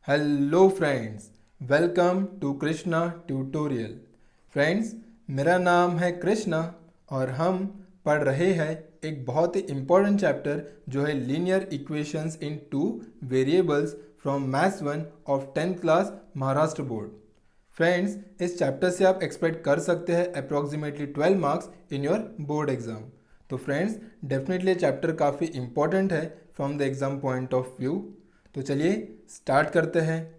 Hello friends, welcome to Krishna tutorial. Friends, मेरा नाम है कृष्णा और हम पढ़ रहे हैं एक बहुत ही इम्पोर्टेंट चैप्टर जो है linear equations in two variables from maths 1 of 10th class Maharashtra board. Friends, इस चैप्टर से आप एक्सपेक्ट कर सकते हैं approximately 12 marks in your board exam. तो फ्रेंड्स, डेफिनेटली चैप्टर काफ़ी इंपॉर्टेंट है from the exam point of view. तो चलिए स्टार्ट करते हैं।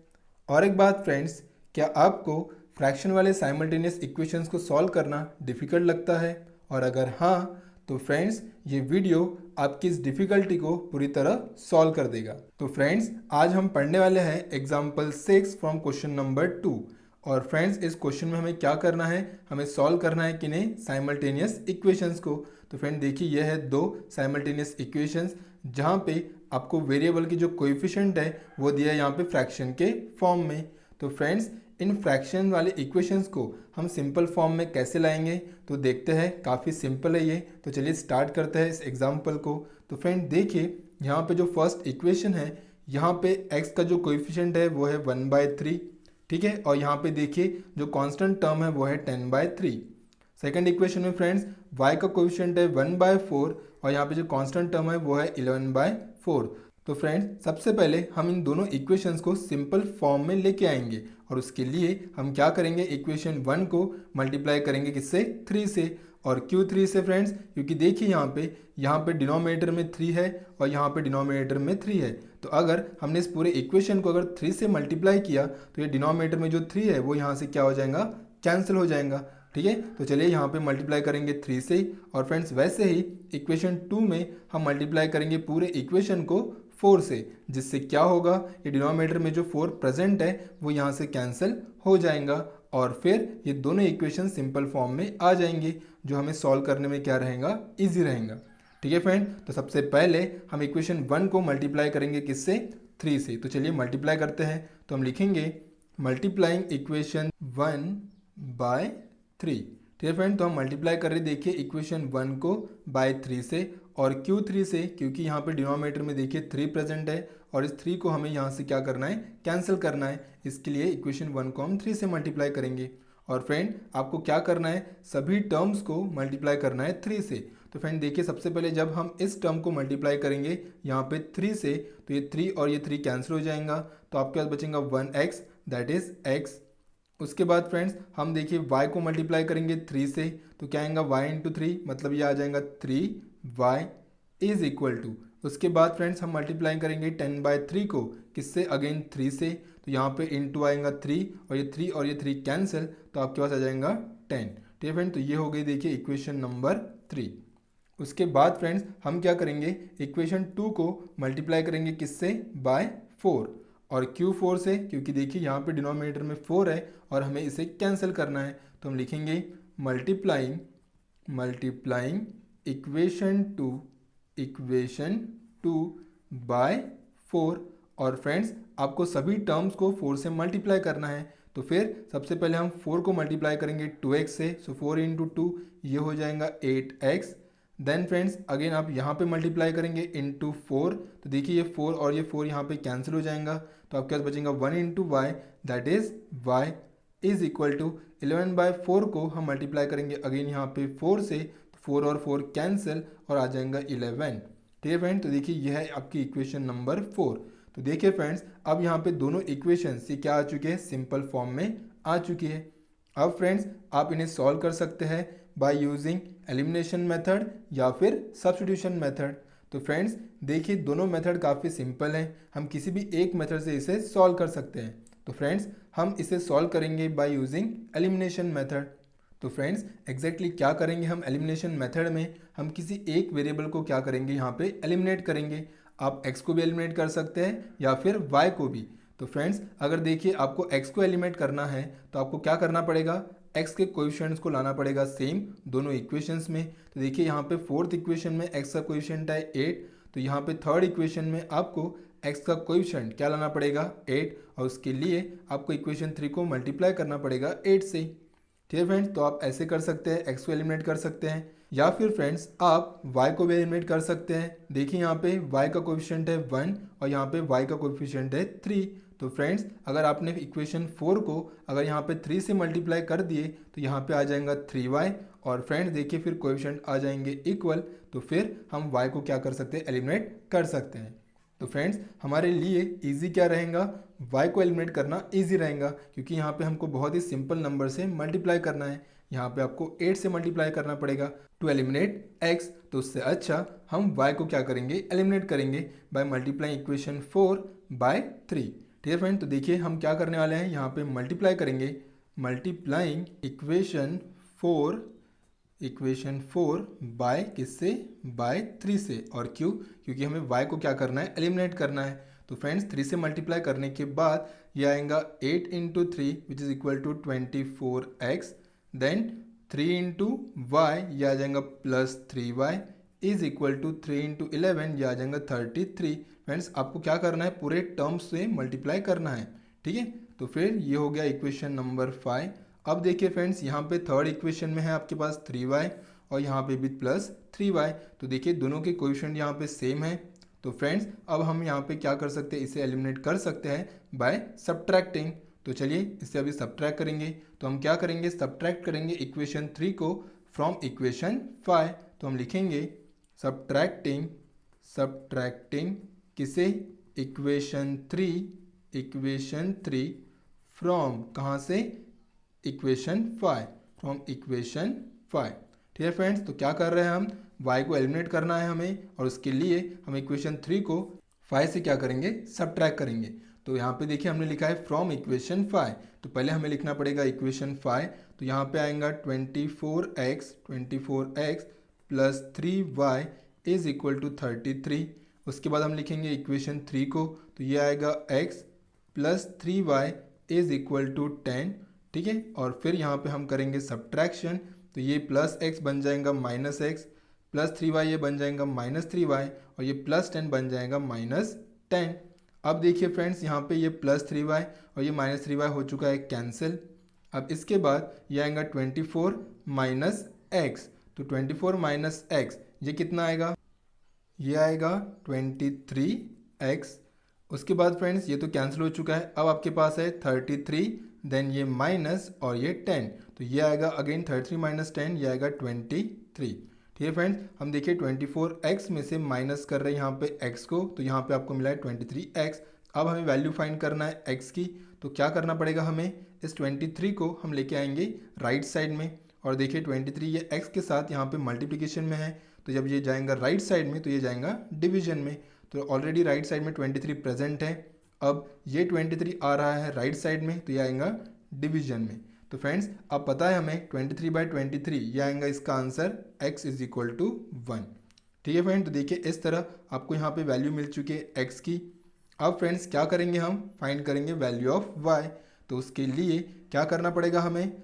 और एक बात फ्रेंड्स, क्या आपको फ्रैक्शन वाले साइमल्टेनियस इक्वेशंस को सॉल्व करना डिफ़िकल्ट लगता है? और अगर हाँ, तो फ्रेंड्स ये वीडियो आपकी इस डिफ़िकल्टी को पूरी तरह सॉल्व कर देगा। तो फ्रेंड्स, आज हम पढ़ने वाले हैं एग्जाम्पल 6 फ्रॉम क्वेश्चन नंबर 2। और फ्रेंड्स, इस क्वेश्चन में हमें क्या करना है, हमें सॉल्व करना है कि नहीं साइमल्टेनियस इक्वेशंस को। तो फ्रेंड देखिए, यह है दो साइमल्टेनियस इक्वेशंस जहाँ पे आपको वेरिएबल की जो कोएफिशिएंट है वो दिया है यहाँ पे फ्रैक्शन के फॉर्म में। तो फ्रेंड्स, इन फ्रैक्शन वाले इक्वेशंस को हम सिंपल फॉर्म में कैसे लाएंगे, तो देखते हैं। काफ़ी सिंपल है ये। तो चलिए स्टार्ट करते हैं इस एग्जाम्पल को। तो फ्रेंड देखिए, यहाँ पे जो फर्स्ट इक्वेशन है, यहाँ पे x का जो कोएफिशिएंट है वो है 1/3, ठीक है। और यहाँ पे देखिए जो कांस्टेंट टर्म है वो है 10/3। सेकंड इक्वेशन में फ्रेंड्स y का कोएफिशिएंट है 1/4 और यहाँ पे जो कांस्टेंट टर्म है वो है 11/4। तो फ्रेंड्स, सबसे पहले हम इन दोनों इक्वेशंस को सिंपल फॉर्म में लेके आएंगे और उसके लिए हम क्या करेंगे, इक्वेशन 1 को मल्टीप्लाई करेंगे किससे, 3 से। और क्यों 3 से फ्रेंड्स, क्योंकि देखिए यहाँ पे डिनोमिनेटर में 3 है और यहाँ पे डिनोमिनेटर में 3 है। तो अगर हमने इस पूरे इक्वेशन को अगर 3 से मल्टीप्लाई किया तो ये डिनोमिनेटर में जो 3 है वो यहाँ से क्या हो जाएगा, कैंसिल हो जाएगा, ठीक है। तो चलिए यहाँ पे मल्टीप्लाई करेंगे 3 से। और फ्रेंड्स, वैसे ही इक्वेशन 2 में हम मल्टीप्लाई करेंगे पूरे इक्वेशन को 4 से, जिससे क्या होगा, ये डिनोमिनेटर में जो 4 प्रेजेंट है वो यहाँ से कैंसिल हो जाएगा और फिर ये दोनों इक्वेशन सिंपल फॉर्म में आ जाएंगे, जो हमें सॉल्व करने में क्या रहेगा, ईजी रहेगा, ठीक है फ्रेंड। तो सबसे पहले हम इक्वेशन 1 को मल्टीप्लाई करेंगे किससे, 3 से। तो चलिए मल्टीप्लाई करते हैं। तो हम लिखेंगे मल्टीप्लाइंग इक्वेशन 1/3, ठीक है फ्रेंड। तो हम मल्टीप्लाई कर रहे, देखिए इक्वेशन 1 को बाय 3 से। और क्यों 3 से, क्योंकि यहाँ पे डिनोमिनेटर में देखिए 3 प्रेजेंट है और इस 3 को हमें यहाँ से क्या करना है, कैंसिल करना है। इसके लिए इक्वेशन 1 को हम 3 से मल्टीप्लाई करेंगे। और फ्रेंड, आपको क्या करना है, सभी टर्म्स को मल्टीप्लाई करना है 3 से। तो फ्रेंड देखिए, सबसे पहले जब हम इस टर्म को मल्टीप्लाई करेंगे यहाँ पे 3 से, तो ये 3 और ये 3 कैंसिल हो जाएगा। तो आपके पास बचेगा 1x, दैट इज x। उसके बाद फ्रेंड्स हम देखिए y को मल्टीप्लाई करेंगे 3 से, तो क्या आएगा y इंटू 3, मतलब ये आ जाएगा 3y इज इक्वल टू। उसके बाद फ्रेंड्स हम मल्टीप्लाई करेंगे 10/3 को किससे, अगेन 3 से। तो यहाँ पे इंटू आएगा 3 और ये 3 कैंसिल, तो आपके पास आ जाएगा 10, ठीक है फ्रेंड। तो ये हो गई देखिए इक्वेशन नंबर 3। उसके बाद फ्रेंड्स हम क्या करेंगे, इक्वेशन 2 को मल्टीप्लाई करेंगे किससे, बाय 4। और क्यों 4 से, क्योंकि देखिए यहाँ पे डिनोमिनेटर में 4 है और हमें इसे कैंसिल करना है। तो हम लिखेंगे मल्टीप्लाइंग इक्वेशन 2 बाय 4। और फ्रेंड्स, आपको सभी टर्म्स को 4 से मल्टीप्लाई करना है। तो फिर सबसे पहले हम 4 को मल्टीप्लाई करेंगे 2x से। सो 4 इंटू 2 ये हो जाएगा 8x। देन फ्रेंड्स अगेन आप यहाँ पे मल्टीप्लाई करेंगे इंटू 4। तो देखिए ये 4 और ये 4 यहाँ पे कैंसिल हो जाएगा। तो आपके पास बचेगा 1 into y, that is y is equal to 11/4 को हम मल्टीप्लाई करेंगे अगेन यहाँ पे 4 से। तो 4 और 4 कैंसिल और आ जाएगा 11, ठीक है फ्रेंड। तो देखिए यह है आपकी इक्वेशन नंबर 4। तो देखिए फ्रेंड्स, अब यहाँ पे दोनों इक्वेशन से क्या आ चुके हैं, सिंपल फॉर्म में आ चुकी है। अब फ्रेंड्स आप इन्हें सॉल्व कर सकते हैं बाय यूजिंग एलिमिनेशन मेथड या फिर सब्स्टिट्यूशन मेथड। तो फ्रेंड्स देखिए, दोनों मेथड काफ़ी सिंपल हैं, हम किसी भी एक मेथड से इसे सॉल्व कर सकते हैं। तो फ्रेंड्स हम इसे सॉल्व करेंगे बाय यूजिंग एलिमिनेशन मेथड। तो फ्रेंड्स एग्जैक्टली क्या करेंगे हम एलिमिनेशन मेथड में, हम किसी एक वेरिएबल को क्या करेंगे, यहाँ पे एलिमिनेट करेंगे। आप x को भी एलिमिनेट कर सकते हैं या फिर y को भी। तो फ्रेंड्स अगर देखिए आपको x को एलिमिनेट करना है तो आपको क्या करना पड़ेगा, x के कोएफिशिएंट्स को लाना पड़ेगा सेम दोनों इक्वेशंस में। तो देखिए यहाँ पे फोर्थ इक्वेशन में x का कोएफिशिएंट है 8, तो यहाँ पे थर्ड इक्वेशन में आपको x का कोएफिशिएंट क्या लाना पड़ेगा, 8। और उसके लिए आपको इक्वेशन 3 को मल्टीप्लाई करना पड़ेगा 8 से, ठीक है फ्रेंड्स। तो आप ऐसे कर सकते हैं, x को एलिमिनेट कर सकते हैं या फिर फ्रेंड्स आप y को भी एलिमिनेट कर सकते हैं। देखिए यहाँ पे y का कोएफिशिएंट है 1 और यहाँ पे y का कोएफिशिएंट है 3, तो फ्रेंड्स अगर आपने इक्वेशन 4 को अगर यहाँ पे 3 से मल्टीप्लाई कर दिए तो यहाँ पे आ जाएगा 3y, और फ्रेंड्स देखिए फिर कोएफिशिएंट आ जाएंगे इक्वल, तो फिर हम y को क्या कर सकते हैं, एलिमिनेट कर सकते हैं। तो फ्रेंड्स हमारे लिए इजी क्या रहेगा, y को एलिमिनेट करना इजी रहेगा, क्योंकि यहाँ पे हमको बहुत ही सिंपल नंबर से मल्टीप्लाई करना है। यहाँ पे आपको 8 से मल्टीप्लाई करना पड़ेगा टू एलिमिनेट x, तो उससे अच्छा हम y को क्या करेंगे, एलिमिनेट करेंगे बाय मल्टीप्लाइंग इक्वेशन 4 बाय 3। ठीक है फ्रेंड, तो देखिए हम क्या करने वाले हैं, यहाँ पे मल्टीप्लाई करेंगे, मल्टीप्लाइंग इक्वेशन 4 बाय किससे, बाय 3 से, और क्यों, क्योंकि हमें y को क्या करना है, एलिमिनेट करना है। तो फ्रेंड्स 3 से मल्टीप्लाई करने के बाद ये आएगा 8 into 3 which is equal to 24x, then 3 into y, ये आ जाएगा plus 3y is equal to 3 into 11, ये आ जाएगा 33। फ्रेंड्स आपको क्या करना है, पूरे टर्म्स से मल्टीप्लाई करना है। ठीक है, तो फिर ये हो गया इक्वेशन नंबर 5। अब देखिए फ्रेंड्स यहाँ पे थर्ड इक्वेशन में है आपके पास 3y और यहाँ पे भी प्लस 3y, तो देखिए दोनों के कोएफिशिएंट यहाँ पे सेम है। तो फ्रेंड्स अब हम यहाँ पे क्या कर सकते हैं, इसे एलिमिनेट कर सकते हैं बाय सब्ट्रैक्टिंग। तो चलिए इससे अभी सब्ट्रैक्ट करेंगे, तो हम क्या करेंगे, सब्ट्रैक्ट करेंगे इक्वेशन 3 को फ्रॉम इक्वेशन 5। तो हम लिखेंगे सब्ट्रैक्टिंग किसे, इक्वेशन 3 फ्रॉम कहाँ से, इक्वेशन 5, फ्रॉम इक्वेशन 5। ठीक है फ्रेंड्स, तो क्या कर रहे हैं हम, y को एलिमिनेट करना है हमें, और उसके लिए हम इक्वेशन 3 को 5 से क्या करेंगे, सब्ट्रैक्ट करेंगे। तो यहाँ पे देखिए हमने लिखा है फ्रॉम इक्वेशन 5, तो पहले हमें लिखना पड़ेगा इक्वेशन 5, तो यहाँ पे आएगा 24x plus 3y is equal to 33। उसके बाद हम लिखेंगे इक्वेशन 3 को, तो ये आएगा x plus 3y is equal to 10। ठीक है, और फिर यहाँ पे हम करेंगे सब्ट्रैक्शन, तो ये प्लस x बन जाएगा माइनस x, प्लस 3y ये बन जाएगा माइनस 3y, और ये प्लस 10 बन जाएगा माइनस 10। अब देखिए फ्रेंड्स यहाँ पे ये प्लस 3y और ये माइनस 3y हो चुका है कैंसिल। अब इसके बाद ये आएगा 24 माइनस x, तो 24 माइनस x ये कितना आएगा, ये आएगा 23x। उसके बाद फ्रेंड्स ये तो कैंसिल हो चुका है, अब आपके पास है 33, देन ये माइनस और ये 10, तो ये आएगा अगेन 33 माइनस 10, ये आएगा 23। ठीक है फ्रेंड्स, हम देखिए 24x में से माइनस कर रहे हैं यहाँ पे x को, तो यहाँ पे आपको मिला है 23x। अब हमें वैल्यू फाइंड करना है x की, तो क्या करना पड़ेगा हमें, इस 23 को हम लेके आएंगे राइट साइड में, और देखिए 23 ये x के साथ यहाँ पे मल्टीप्लिकेशन में है, तो जब ये जाएगा राइट साइड में तो ये जाएगा डिवीजन में। तो ऑलरेडी राइट साइड में 23 प्रेजेंट है, अब ये 23 आ रहा है राइट साइड में, तो ये आएगा डिवीजन में। तो फ्रेंड्स अब पता है हमें 23/23 ये आएगा इसका answer x is equal to 1। ठीक है फ्रेंड, तो देखिए इस तरह आपको यहाँ पे वैल्यू मिल चुकी है x की। अब फ्रेंड्स क्या करेंगे, हम फाइंड करेंगे वैल्यू ऑफ y। तो उसके लिए क्या करना पड़ेगा हमें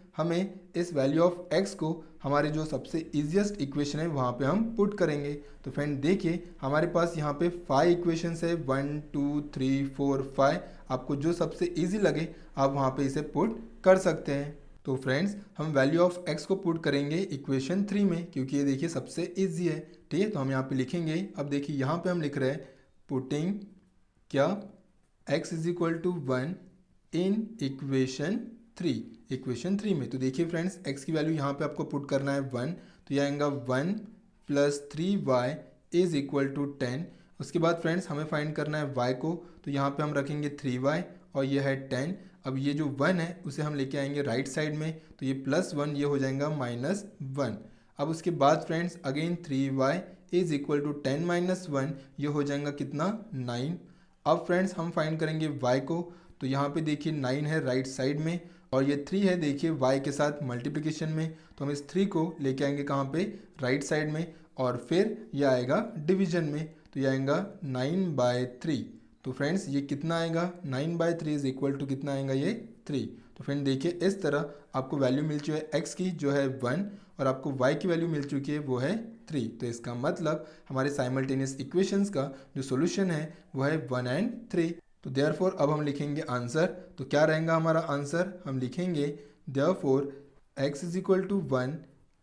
इस वैल्यू ऑफ x को हमारे जो सबसे ईजिएस्ट इक्वेशन है वहाँ पे हम पुट करेंगे। तो फ्रेंड देखिए हमारे पास यहाँ पे 5 इक्वेशंस है, 1 2 3 4 5, आपको जो सबसे ईजी लगे आप वहाँ पे इसे पुट कर सकते हैं। तो फ्रेंड्स हम वैल्यू ऑफ x को पुट करेंगे इक्वेशन 3 में, क्योंकि ये देखिए सबसे ईजी है। ठीक है, तो हम यहाँ पे लिखेंगे, अब देखिए यहाँ पे हम लिख रहे हैं पुटिंग क्या, x is equal to 1 in equation 3 में। तो देखिए फ्रेंड्स x की वैल्यू यहाँ पे आपको पुट करना है 1, तो ये आएगा 1 plus 3y is equal to 10। उसके बाद फ्रेंड्स हमें फाइंड करना है y को, तो यहाँ पे हम रखेंगे 3y और ये है 10। अब ये जो 1 है उसे हम लेके आएंगे राइट साइड में, तो ये प्लस 1 ये हो जाएगा माइनस 1। अब उसके बाद friends again 3y is equal to 10 minus 1, ये हो जाएगा कितना 9। अब फ्रेंड्स हम फाइंड करेंगे y को, तो यहाँ पे देखिए 9 है राइट साइड में और ये 3 है देखिए y के साथ मल्टीप्लिकेशन में, तो हम इस 3 को लेके आएंगे कहाँ पे, राइट साइड में, और फिर ये आएगा डिवीजन में, तो ये आएगा 9/3। तो फ्रेंड्स ये कितना आएगा, 9/3 इज इक्वल टू कितना आएगा, ये 3। तो फ्रेंड देखिए इस तरह आपको वैल्यू मिल चुकी है x की जो है 1 और आपको y की वैल्यू मिल चुकी है वो है 3। तो इसका मतलब हमारे साइमल्टेनियस इक्वेशंस का जो सॉल्यूशन है वो है 1 और 3। तो देयरफॉर अब हम लिखेंगे आंसर, तो क्या रहेगा हमारा आंसर, हम लिखेंगे therefore x is equal to 1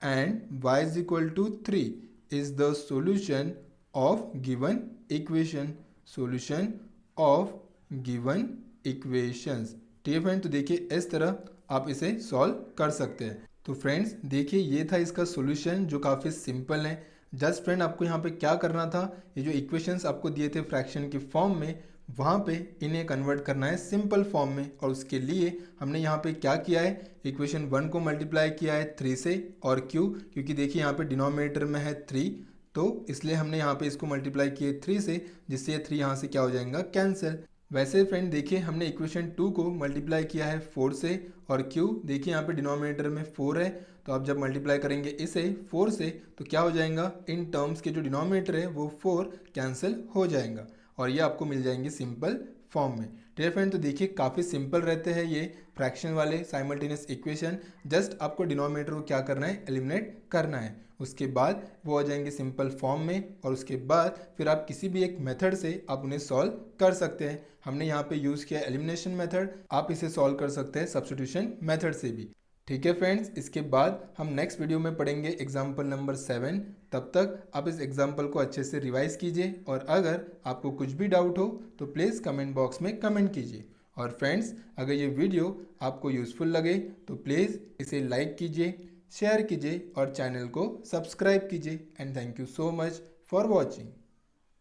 and y is equal to 3 is the solution of given equation, solution of given equations. ठीक है फ्रेंड, तो देखिए इस तरह आप इसे सॉल्व कर सकते हैं। तो फ्रेंड्स देखिए ये था इसका सॉल्यूशन जो काफ़ी सिंपल है। जस्ट फ्रेंड आपको यहाँ पे क्या करना था, ये जो इक्वेशंस आपको दिए थे फ्रैक्शन के फॉर्म में, वहाँ पे इन्हें कन्वर्ट करना है सिंपल फॉर्म में। और उसके लिए हमने यहाँ पे क्या किया है, इक्वेशन 1 को मल्टीप्लाई किया है 3 से, और क्यों, क्योंकि देखिए यहाँ पे डिनोमिनेटर में है 3, तो इसलिए हमने यहाँ पे इसको मल्टीप्लाई किए 3 से, जिससे ये 3 यहाँ से क्या हो जाएगा, कैंसिल। वैसे फ्रेंड देखिए हमने इक्वेशन 2 को मल्टीप्लाई किया है 4 से, और क्यों, देखिए यहाँ पे डिनोमिनेटर में 4 है, तो आप जब मल्टीप्लाई करेंगे इसे 4 से तो क्या हो जाएगा, इन टर्म्स के जो डिनोमिनेटर है वो 4 कैंसिल हो जाएगा, और ये आपको मिल जाएंगे सिंपल फॉर्म में। ठीक है फ्रेंड, तो देखिए काफ़ी सिंपल रहते हैं ये फ्रैक्शन वाले साइमल्टेनियस इक्वेशन। जस्ट आपको डिनोमिनेटर को क्या करना है, एलिमिनेट करना है, उसके बाद वो आ जाएंगे सिंपल फॉर्म में, और उसके बाद फिर आप किसी भी एक मेथड से आप उन्हें सॉल्व कर सकते हैं। हमने यहाँ पे यूज़ किया एलिमिनेशन मेथड, आप इसे सॉल्व कर सकते हैं सब्स्टिट्यूशन मेथड से भी। ठीक है फ्रेंड्स, इसके बाद हम नेक्स्ट वीडियो में पढ़ेंगे एग्जाम्पल नंबर 7। तब तक आप इस एग्जाम्पल को अच्छे से रिवाइज कीजिए, और अगर आपको कुछ भी डाउट हो तो प्लीज़ कमेंट बॉक्स में कमेंट कीजिए। और फ्रेंड्स अगर ये वीडियो आपको यूज़फुल लगे तो प्लीज़ इसे लाइक कीजिए, शेयर कीजिए और चैनल को सब्सक्राइब कीजिए। And thank you so much for watching.